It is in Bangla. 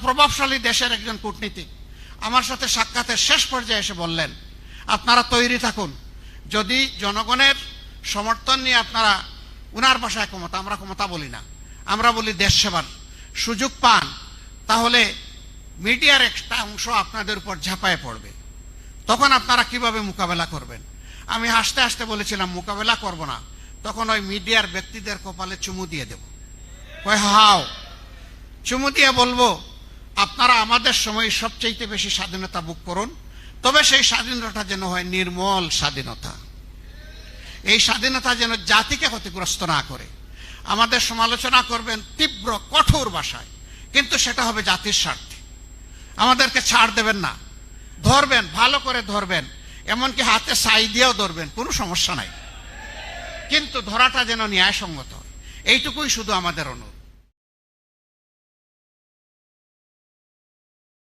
প্রভাবশালী দেশের একজন কূটনীতিক আমার সাথে সাক্ষাতের শেষ পর্যায়ে এসে বললেন, আপনারা তৈরি থাকুন, যদি জনগণের সমর্থন নিয়ে আপনারা, উনার ভাষায় ক্ষমতা, আমরা ক্ষমতা বলি না, আমরা বলি দেশ সেবার সুযোগ পান, তাহলে মিডিয়ার একটা অংশ আপনাদের উপর ঝাঁপায় পড়বে, তখন আপনারা কিভাবে মোকাবেলা করবেন? আমি হাসতে হাসতে বলেছিলাম, মোকাবেলা করব না, তখন ওই মিডিয়ার ব্যক্তিদের কপালে চুমু দিয়ে দেব। কয় হাও, চুমু দিয়ে বলবো, আপনারা আমাদের সময় সবচেয়ে বেশি স্বাধীনতা ভোগ করুন, তবে সেই স্বাধীনতা যেন হয় নির্মল স্বাধীনতা, এই স্বাধীনতা যেন জাতিকে ক্ষতিগ্রস্ত না করে। আমাদের সমালোচনা করবেন তীব্র কঠোর ভাষায়, কিন্তু সেটা হবে জাতির স্বার্থে। আমাদেরকে ছাড় দেবেন না, ধরবেন, ভালো করে ধরবেন, এমনকি হাতে ছাই দিয়েও ধরবেন, কোনো সমস্যা নাই, কিন্তু ধরাটা যেন ন্যায়সঙ্গত হয়, এইটুকুই শুধু আমাদের অনুরোধ।